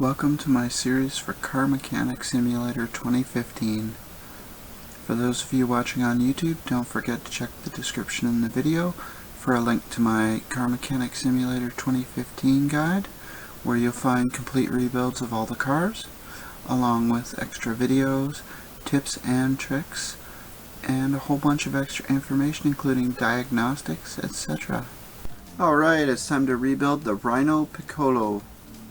Welcome to my series for Car Mechanic Simulator 2015. For those of you watching on YouTube, don't forget to check the description in the video for a link to my Car Mechanic Simulator 2015 guide, where you'll find complete rebuilds of all the cars, along with extra videos, tips and tricks, and a whole bunch of extra information including diagnostics, etc. Alright, it's time to rebuild the Rino Piccolo.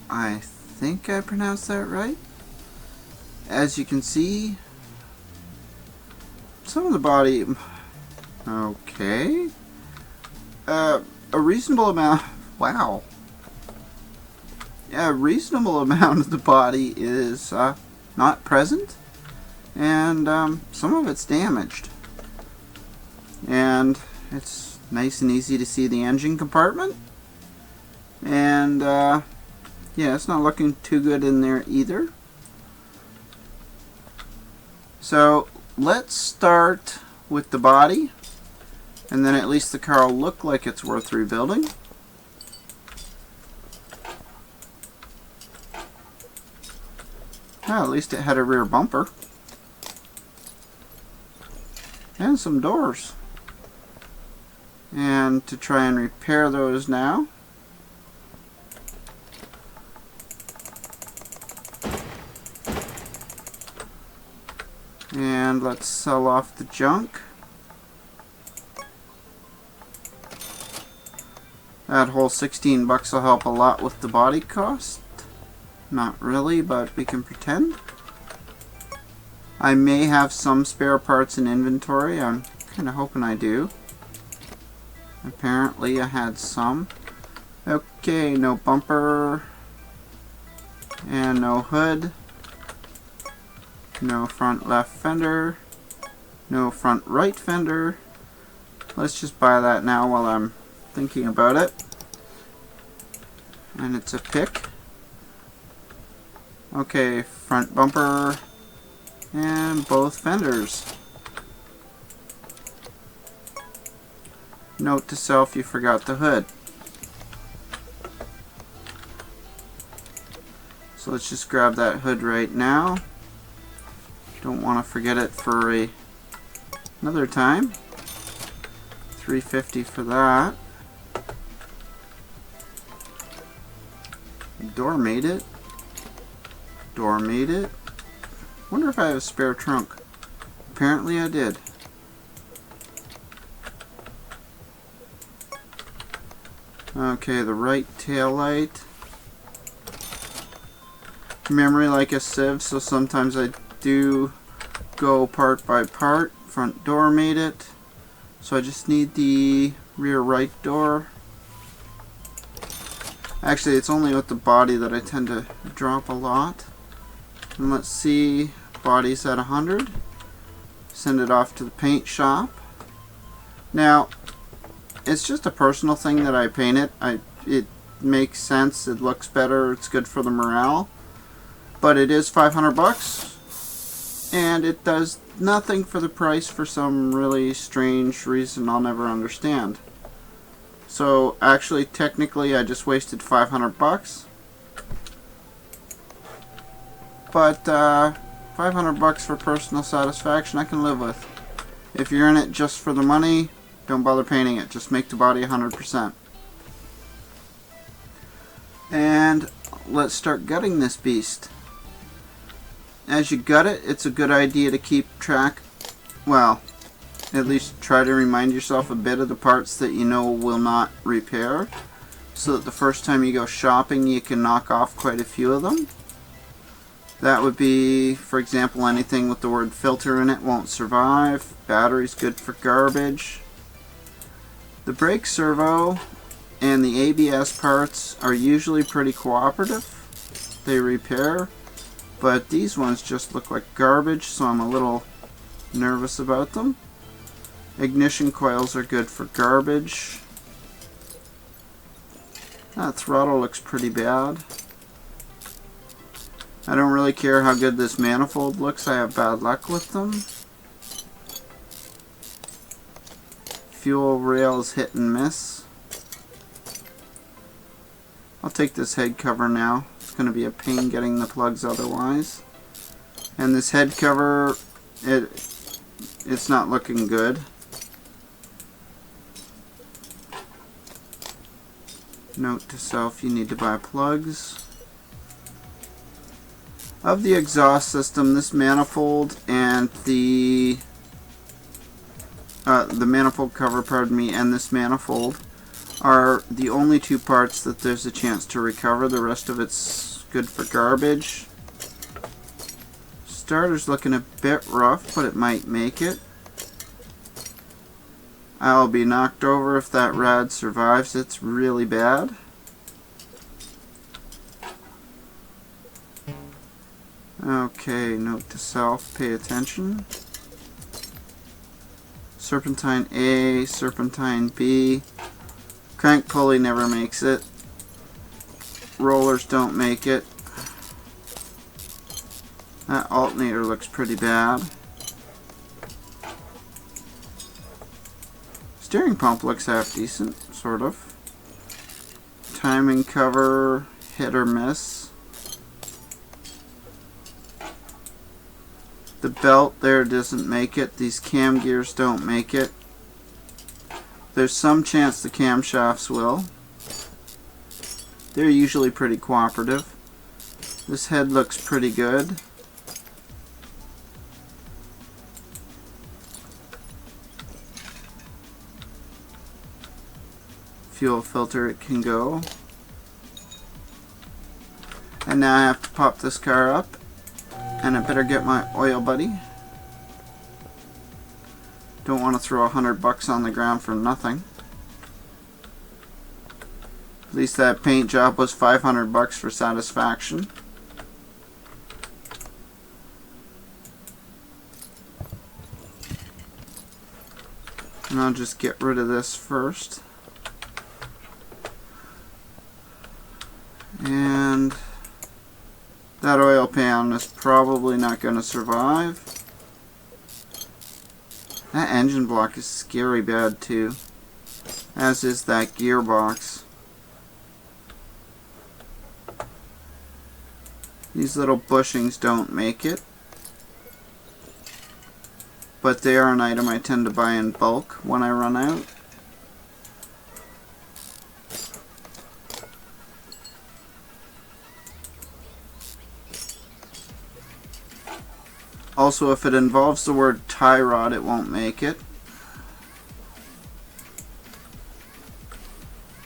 I think I pronounced that right. As you can see, some of the body, okay, a reasonable amount, wow, yeah, a reasonable amount of the body is not present, and some of it's damaged, and it's nice and easy to see the engine compartment, and yeah, it's not looking too good in there either. So let's start with the body, and then at least the car will look like it's worth rebuilding. Well, at least it had a rear bumper and some doors. And to try and repair those now, and let's sell off the junk. That whole 16 bucks will help a lot with the body cost. Not really, but we can pretend. I may have some spare parts in inventory. I'm kind of hoping I do. Apparently I had some. Okay, no bumper and no hood. No front left fender, no front right fender. Let's just buy that now while I'm thinking about it. And it's a pick. Okay, front bumper and both fenders. Note to self, you forgot the hood. So let's just grab that hood right now. Don't want to forget it for another time. $3.50 for that. Door made it. Door made it. Wonder if I have a spare trunk. Apparently I did. Okay, the right tail light. Memory like a sieve, so sometimes I do go part by part. Front door made it, so I just need the rear right door. Actually, it's only with the body that I tend to drop a lot. And let's see, body's at 100. Send it off to the paint shop. Now, it's just a personal thing that I paint it. It makes sense, it looks better, it's good for the morale. But it is 500 bucks. And it does nothing for the price for some really strange reason I'll never understand. So actually, technically, I just wasted 500 bucks. But 500 bucks for personal satisfaction I can live with. If you're in it just for the money, don't bother painting it. Just make the body 100%. And let's start gutting this beast. As you gut it, it's a good idea to keep track, well, at least try to remind yourself a bit of the parts that you know will not repair, so that the first time you go shopping you can knock off quite a few of them. That would be, for example, anything with the word filter in it won't survive. Battery's good for garbage. The brake servo and the ABS parts are usually pretty cooperative. They repair. But these ones just look like garbage, so I'm a little nervous about them. Ignition coils are good for garbage. That throttle looks pretty bad. I don't really care how good this manifold looks. I have bad luck with them. Fuel rail is hit and miss. I'll take this head cover now. going to be a pain getting the plugs otherwise. And this head cover, it's not looking good. Note to self, you need to buy plugs. Of the exhaust system, this manifold and the manifold cover, pardon me, and this manifold are the only two parts that there's a chance to recover. The rest of it's good for garbage. Starter's looking a bit rough, but it might make it. I'll be knocked over if that rad survives. It's really bad. Okay, note to self, pay attention. Serpentine A, serpentine B. Crank pulley never makes it. Rollers don't make it. That alternator looks pretty bad. Steering pump looks half decent, sort of. Timing cover, hit or miss. The belt there doesn't make it. These cam gears don't make it. There's some chance the camshafts will. They're usually pretty cooperative. This head looks pretty good. Fuel filter, it can go. And now I have to pop this car up. And I better get my oil buddy. Don't want to throw $100 on the ground for nothing. At least that paint job was $500 for satisfaction. And I'll just get rid of this first. And that oil pan is probably not going to survive. That engine block is scary bad too, as is that gearbox. These little bushings don't make it, but they are an item I tend to buy in bulk when I run out. Also, if it involves the word tie rod, it won't make it.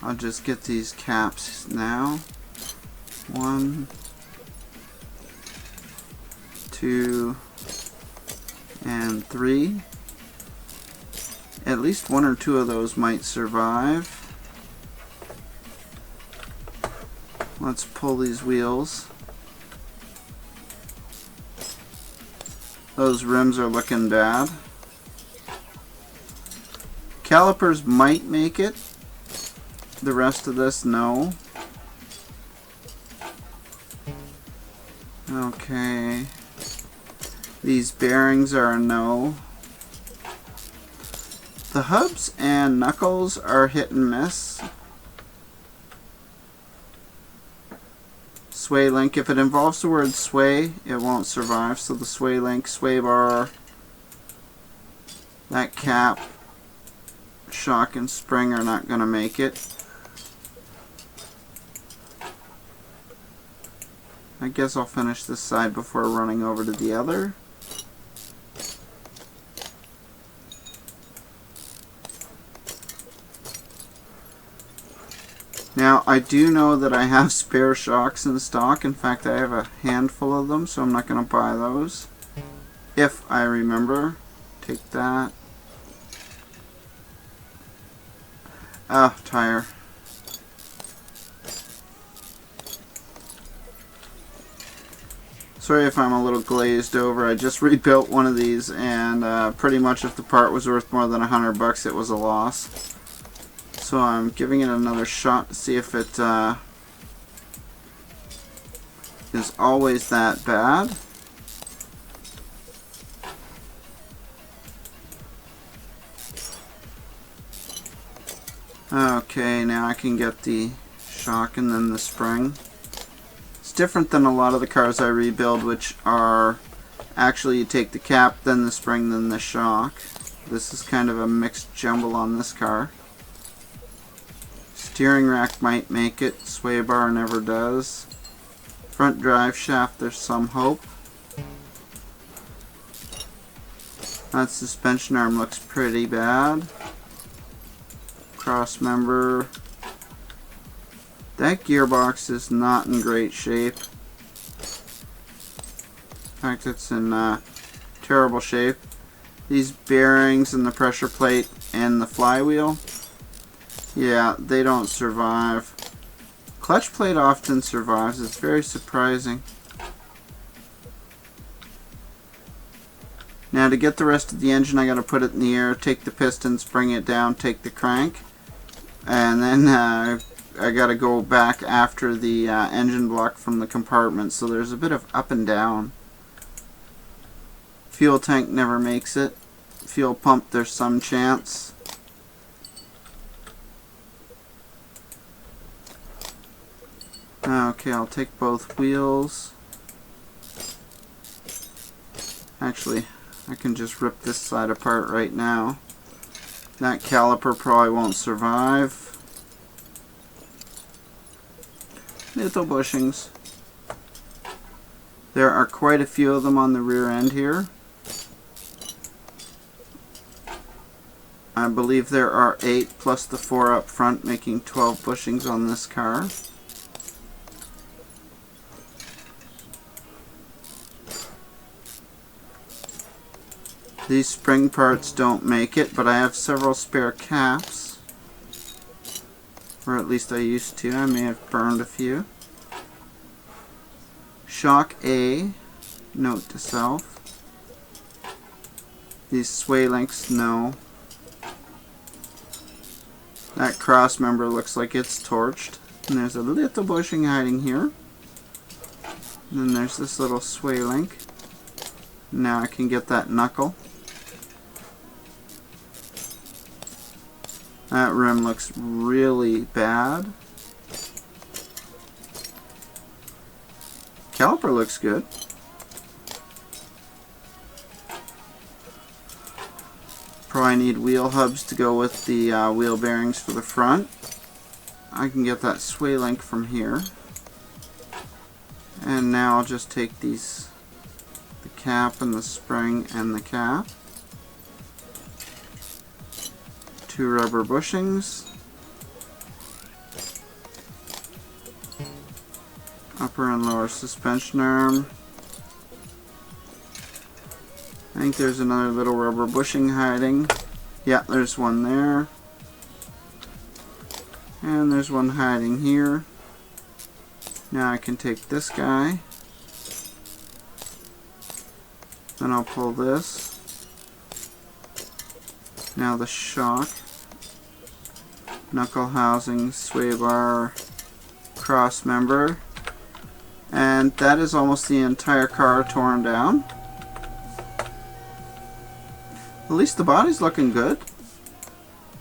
I'll just get these caps now. 1, 2, and 3. At least 1 or 2 of those might survive. Let's pull these wheels. Those rims are looking bad. Calipers might make it. The rest of this, no. Okay. These bearings are a no. The hubs and knuckles are hit and miss. Sway link, if it involves the word sway, it won't survive. So the sway link, sway bar, that cap, shock and spring are not going to make it. I guess I'll finish this side before running over to the other. Now, I do know that I have spare shocks in stock. In fact, I have a handful of them, so I'm not going to buy those. If I remember. Take that. Ah, tire. Sorry if I'm a little glazed over. I just rebuilt one of these, and pretty much if the part was worth more than $100, it was a loss. So I'm giving it another shot to see if it is always that bad. Okay, now I can get the shock and then the spring. Let's different than a lot of the cars I rebuild, which are actually you take the cap, then the spring, then the shock. This is kind of a mixed jumble on this car. Steering rack might make it, sway bar never does. Front drive shaft, there's some hope. That suspension arm looks pretty bad. Cross member. That gearbox is not in great shape. In fact, it's in terrible shape. These bearings and the pressure plate and the flywheel, yeah, they don't survive. Clutch plate often survives. It's very surprising. Now to get the rest of the engine, I gotta put it in the air, take the pistons, bring it down, take the crank, and then I gotta go back after the engine block from the compartment. So there's a bit of up and down. Fuel tank never makes it. Fuel pump, there's some chance. Okay, I'll take both wheels. Actually, I can just rip this side apart right now. That caliper probably won't survive. Little bushings. There are quite a few of them on the rear end here. I believe there are 8 plus the 4 up front, making 12 bushings on this car. These spring parts don't make it, but I have several spare caps. Or at least I used to. I may have burned a few. Shock A, note to self. These sway links, no. That cross member looks like it's torched. And there's a little bushing hiding here. And then there's this little sway link. Now I can get that knuckle. That rim looks really bad. Caliper looks good. Probably need wheel hubs to go with the wheel bearings for the front. I can get that sway link from here. And now I'll just take these, the cap and the spring and the cap. 2 rubber bushings. Upper and lower suspension arm. I think there's another little rubber bushing hiding. Yeah, there's one there. And there's one hiding here. Now I can take this guy. Then I'll pull this. Now the shock. Knuckle housing, sway bar, cross member. And that is almost the entire car torn down. At least the body's looking good.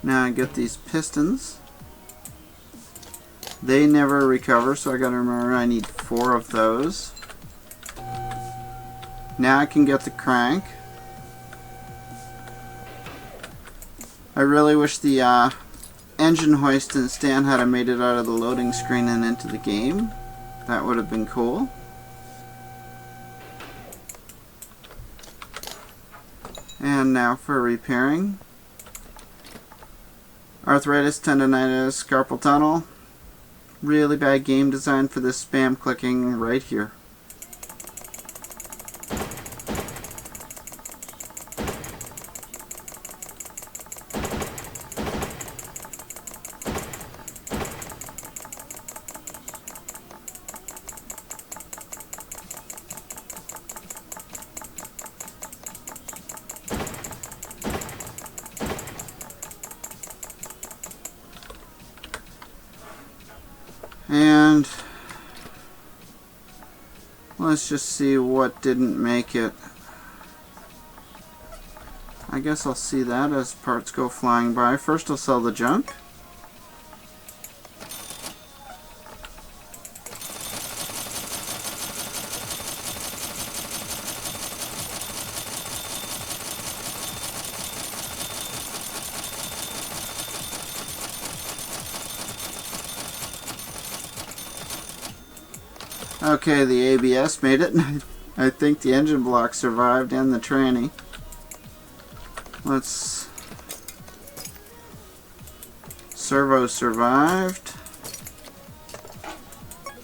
Now I get these pistons. They never recover, so I gotta remember I need 4 of those. Now I can get the crank. I really wish the engine hoist and stand had made it out of the loading screen and into the game. That would have been cool. And now for repairing. Arthritis, tendonitis, carpal tunnel. Really bad game design for this spam clicking right here. And let's just see what didn't make it. I guess I'll see that as parts go flying by. First I'll sell the junk. Okay, the ABS made it. I think the engine block survived and the tranny. Servo survived.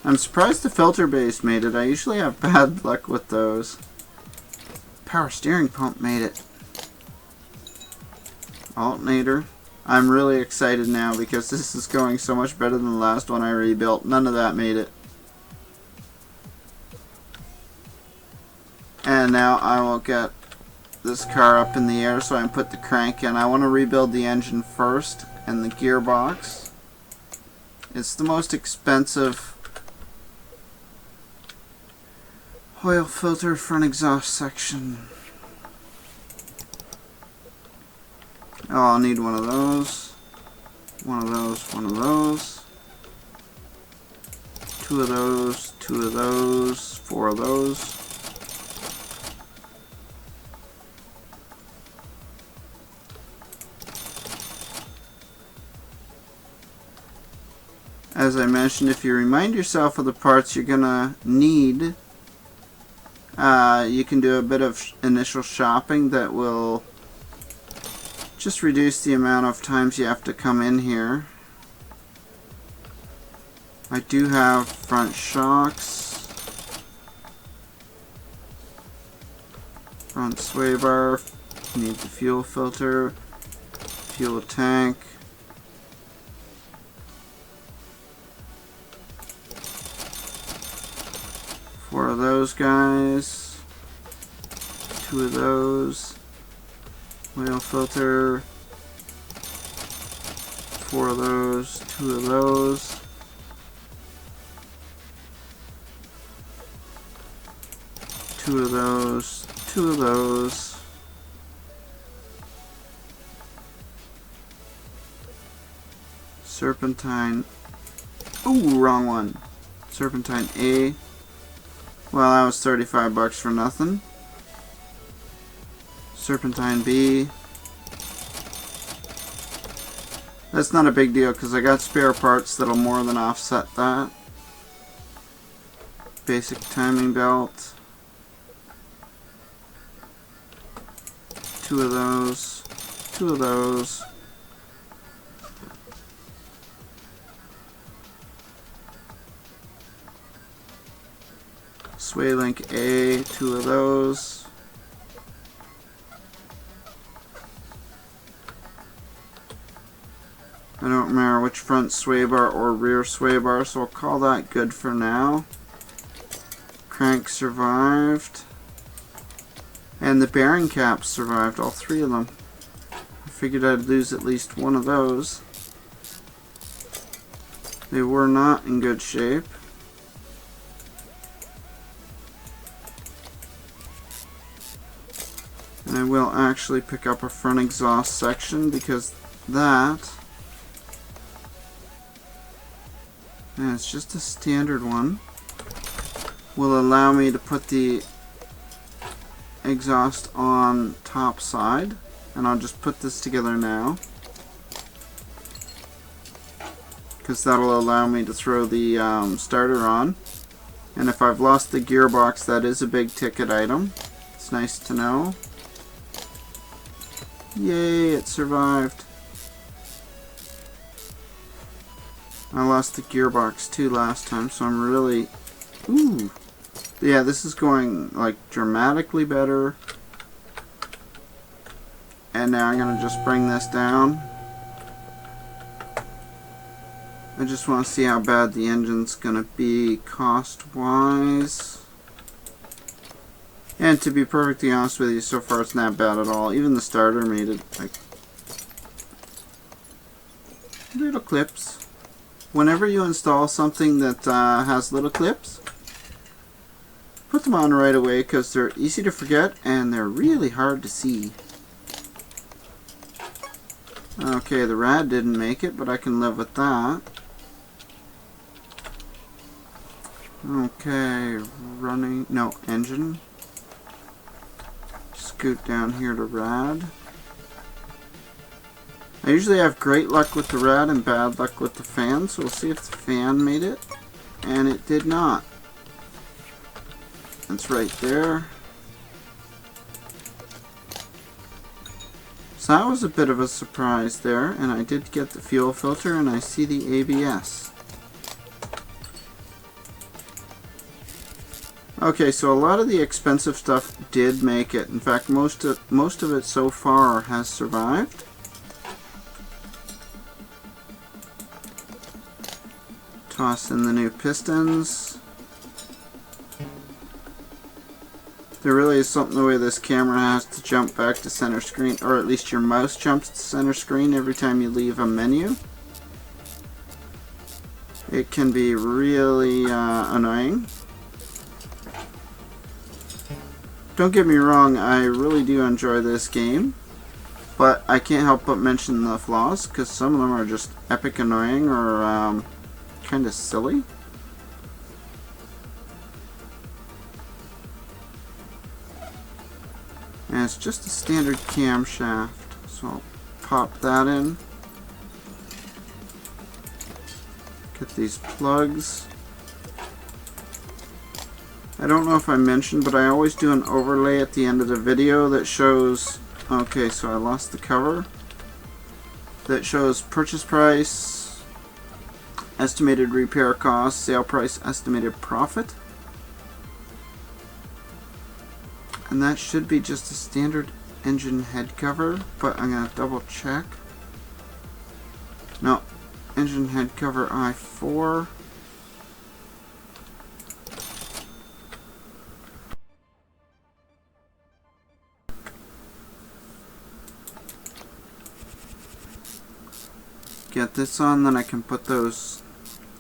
I'm surprised the filter base made it. I usually have bad luck with those. Power steering pump made it. Alternator. I'm really excited now because this is going so much better than the last one I rebuilt. None of that made it. And now I will get this car up in the air so I can put the crank in. I want to rebuild the engine first and the gearbox. It's the most expensive oil filter front exhaust section. Oh, I'll need one of those. One of those, one of those. Two of those, two of those, four of those. As I mentioned, if you remind yourself of the parts you're gonna need, you can do a bit of initial shopping that will just reduce the amount of times you have to come in here. I do have front shocks, front sway bar, need the fuel filter, fuel tank. Four of those guys, two of those, oil filter, four of those, two of those, two of those, two of those, serpentine, ooh, wrong one, serpentine A. Well, that was 35 bucks for nothing. Serpentine B. That's not a big deal because I got spare parts that'll more than offset that. Basic timing belt. Two of those. Two of those. Sway link A, two of those. I don't remember which front sway bar or rear sway bar, so I'll call that good for now. Crank survived. And the bearing caps survived, all three of them. I figured I'd lose at least one of those. They were not in good shape. And I will actually pick up a front exhaust section because that, and it's just a standard one, will allow me to put the exhaust on top side. And I'll just put this together now because that'll allow me to throw the starter on. And if I've lost the gearbox, that is a big ticket item. It's nice to know. Yay, it survived. I lost the gearbox too last time, so I'm really... Ooh. Yeah, this is going like dramatically better. And now I'm going to just bring this down. I just want to see how bad the engine's going to be cost-wise. And to be perfectly honest with you, so far it's not bad at all. Even the starter made it like little clips. Whenever you install something that has little clips, put them on right away because they're easy to forget and they're really hard to see. Okay, the rad didn't make it, but I can live with that. Okay, running, no, engine. Scoot down here to rad. I usually have great luck with the rad and bad luck with the fan, so we'll see if the fan made it. And it did not. It's right there. So that was a bit of a surprise there, and I did get the fuel filter, and I see the ABS. Okay, so a lot of the expensive stuff did make it. In fact, most of it so far has survived. Toss in the new pistons. There really is something the way this camera has to jump back to center screen, or at least your mouse jumps to center screen every time you leave a menu. It can be really annoying. Don't get me wrong, I really do enjoy this game, but I can't help but mention the flaws, because some of them are just epic annoying or kind of silly. And it's just a standard camshaft, so I'll pop that in. Get these plugs. I don't know if I mentioned, but I always do an overlay at the end of the video that shows, okay, so I lost the cover, that shows purchase price, estimated repair cost, sale price, estimated profit. And that should be just a standard engine head cover, but I'm going to double check. No, engine head cover I4. Get this on, then I can put those.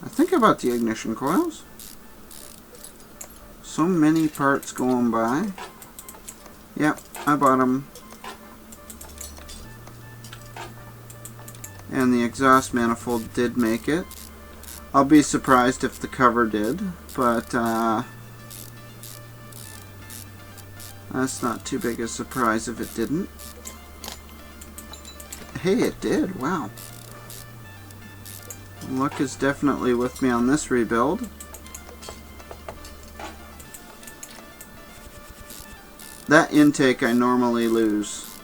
I think about the ignition coils. So many parts going by. Yep, I bought them. And the exhaust manifold did make it. I'll be surprised if the cover did, but that's not too big a surprise if it didn't. Hey, it did, wow. Luck is definitely with me on this rebuild. That intake I normally lose.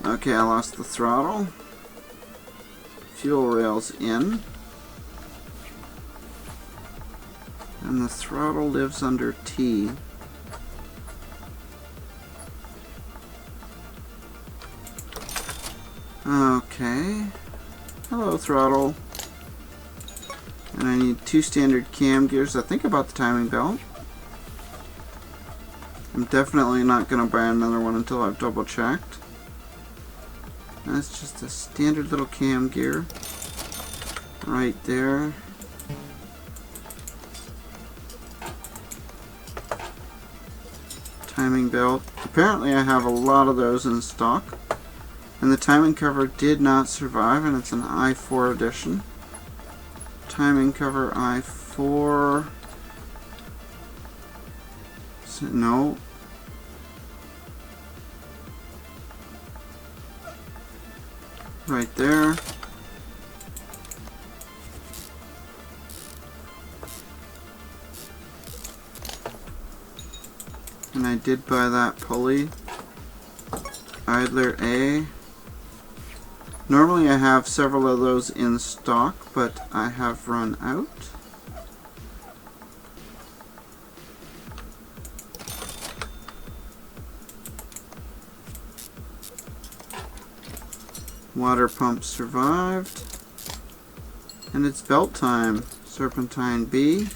Okay, I lost the throttle. Fuel rails in. And the throttle lives under T. Okay. Hello, throttle. And I need 2 standard cam gears. I think about the timing belt. I'm definitely not going to buy another one until I've double checked. That's just a standard little cam gear. Right there. Timing belt. Apparently I have a lot of those in stock. And the timing cover did not survive, and it's an I4 edition. Timing cover I4. So, no. Right there. And I did buy that pulley. Idler A. Normally I have several of those in stock, but I have run out. Water pump survived. And it's belt time. Serpentine B.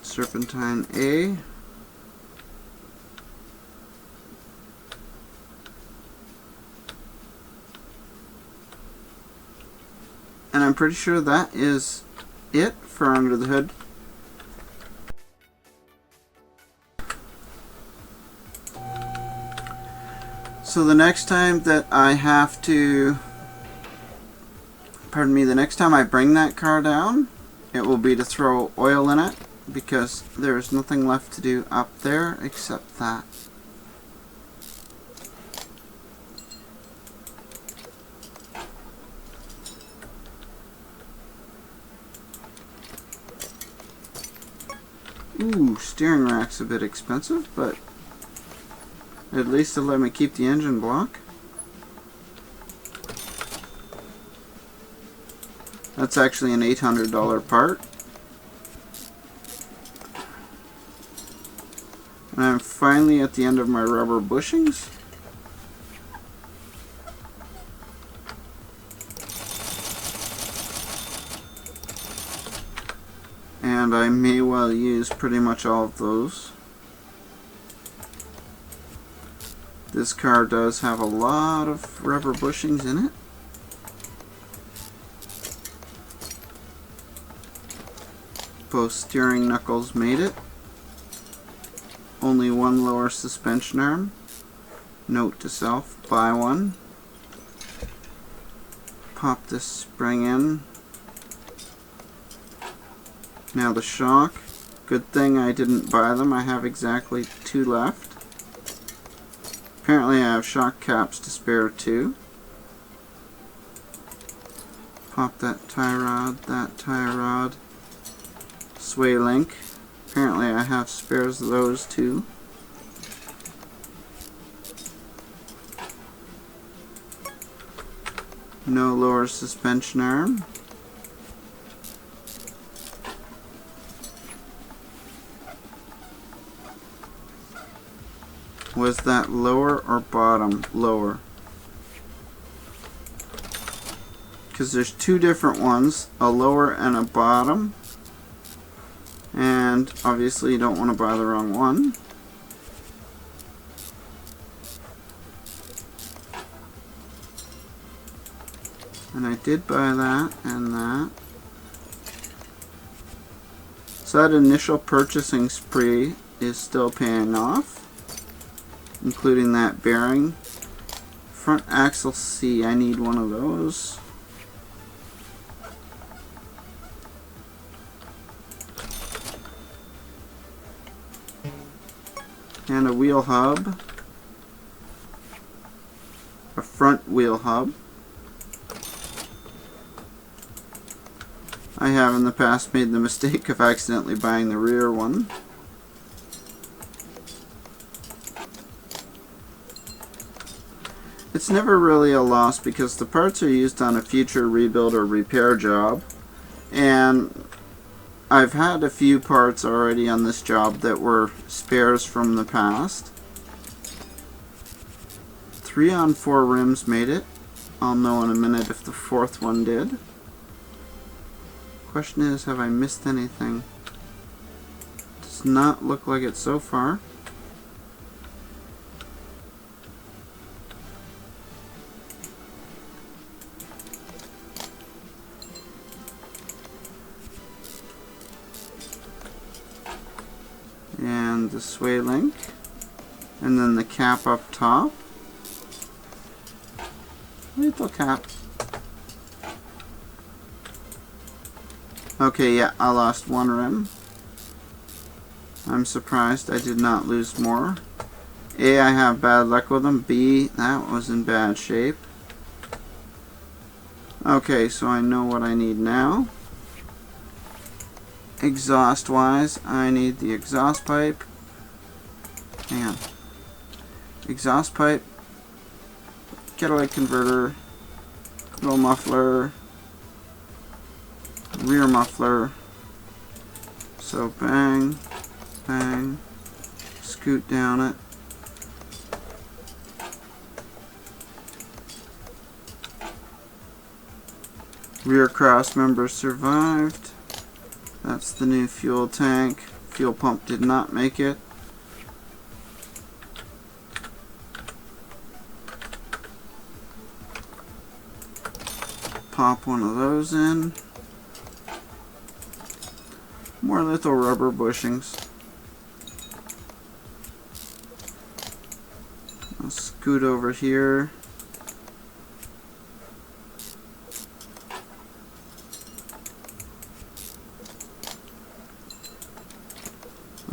Serpentine A. And I'm pretty sure that is it for under the hood. So the next time that I have to, pardon me, the next time I bring that car down, it will be to throw oil in it, because there's nothing left to do up there except that. Ooh, steering rack's a bit expensive, but at least it'll let me keep the engine block. That's actually an $800 part. And I'm finally at the end of my rubber bushings. And I may well use pretty much all of those. This car does have a lot of rubber bushings in it. Both steering knuckles made it. Only one lower suspension arm. Note to self, buy one. Pop this spring in. Now the shock. Good thing I didn't buy them. I have exactly 2 left. Apparently I have shock caps to spare too. Pop that tie rod. Sway link. Apparently I have spares of those too. No lower suspension arm. Was that lower or bottom? Lower. Because there's 2 different ones, a lower and a bottom. And obviously you don't want to buy the wrong one. And I did buy that and that. So that initial purchasing spree is still paying off, including that bearing. Front axle C, I need one of those. And a wheel hub. A front wheel hub. I have in the past made the mistake of accidentally buying the rear one. It's never really a loss because the parts are used on a future rebuild or repair job, and I've had a few parts already on this job that were spares from the past. 3 on 4 rims made it. I'll know in a minute if the 4th one did. Question is, have I missed anything? Does not look like it so far. And the sway link, and then the cap up top. Little cap. Okay, yeah, I lost 1 rim. I'm surprised I did not lose more. A, I have bad luck with them. B, that was in bad shape. Okay, so I know what I need now. Exhaust wise, I need the exhaust pipe. Hang on. Exhaust pipe, catalytic converter, little muffler, rear muffler. So bang, bang, scoot down it. Rear cross member survived. That's the new fuel tank. Fuel pump did not make it. Pop one of those in. More little rubber bushings. I'll scoot over here.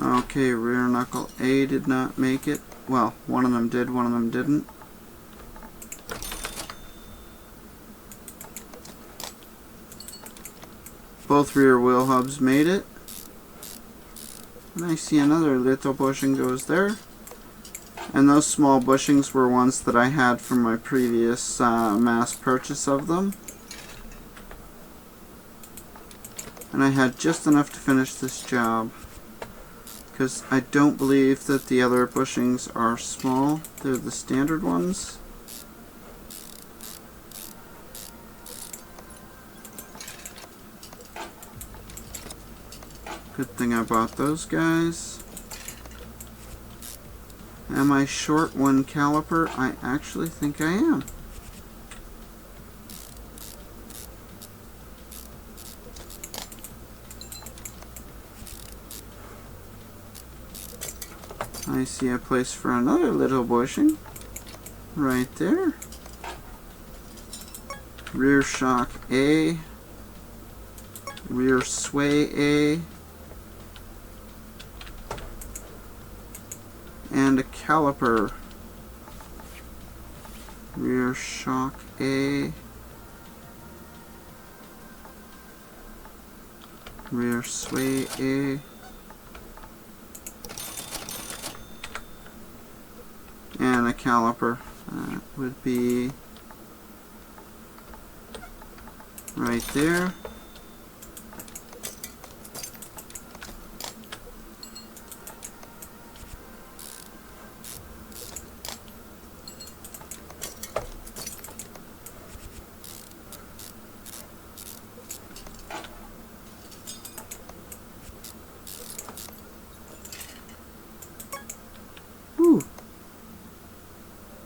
Okay, rear knuckle A did not make it. Well, one of them did, one of them didn't. Both rear wheel hubs made it. And I see another little bushing goes there. And those small bushings were ones that I had from my previous mass purchase of them. And I had just enough to finish this job. Because I don't believe that the other bushings are small. They're the standard ones. Good thing I bought those guys. Am I short one caliper? I actually think I am. I see a place for another little bushing. Right there. Rear shock A. Rear sway A. And a caliper. Rear shock A. Rear sway A. And a caliper. That would be right there.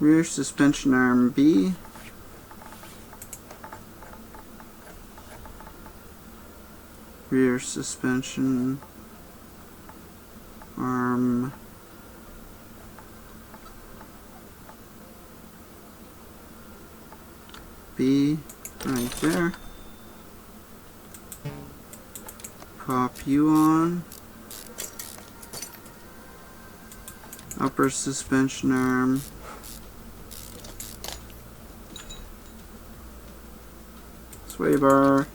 Rear suspension arm B. Rear suspension arm B right there. Pop U on. Upper suspension arm sway bar,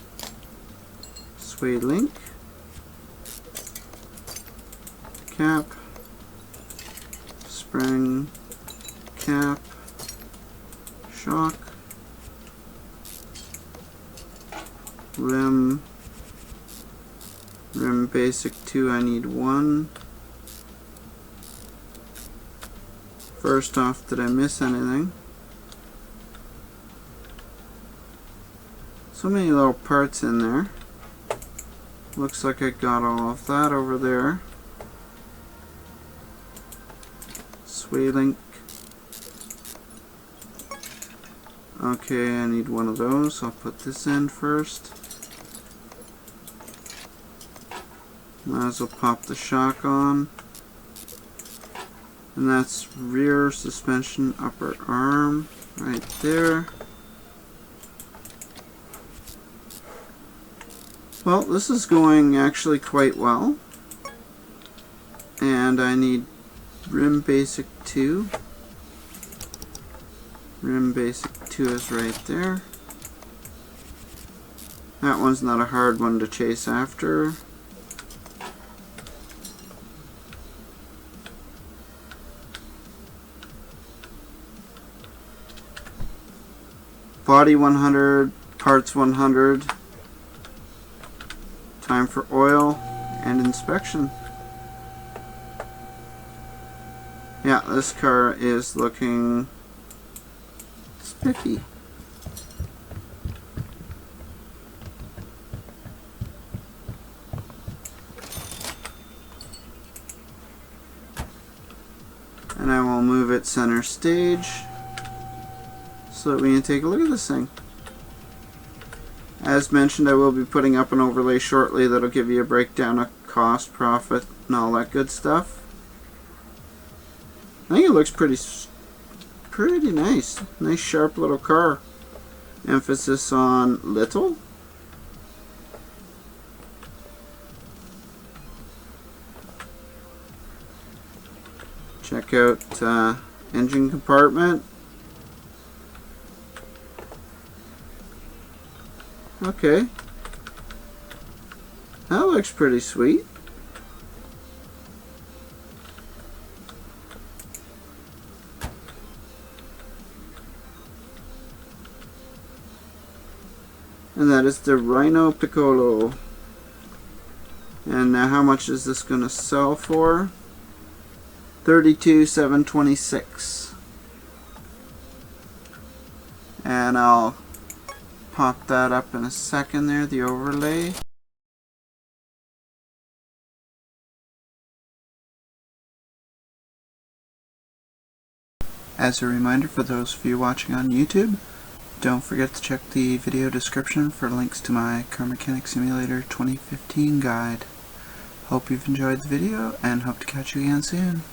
sway link, cap, spring, cap, shock, rim basic 2, I need 1. First off, did I miss anything? So many little parts in there. Looks like I got all of that over there. Sway link. Okay, I need one of those. I'll put this in first. Might as well pop the shock on. And that's rear suspension upper arm right there. Well, this is going actually quite well. And I need rim basic 2. Rim basic 2 is right there. That one's not a hard one to chase after. Body 100, parts 100. Time for oil and inspection. Yeah, this car is looking spiffy. And I will move it center stage so that we can take a look at this thing. As mentioned, I will be putting up an overlay shortly that'll give you a breakdown of cost, profit, and all that good stuff. I think it looks pretty nice. Nice sharp little car. Emphasis on little. Check out engine compartment. Okay. That looks pretty sweet. And that is the Rino Piccolo. And now how much is this going to sell for? $32,726. And I'll pop that up in a second there, the overlay. As a reminder for those of you watching on YouTube, don't forget to check the video description for links to my Car Mechanic Simulator 2015 guide. Hope you've enjoyed the video and hope to catch you again soon.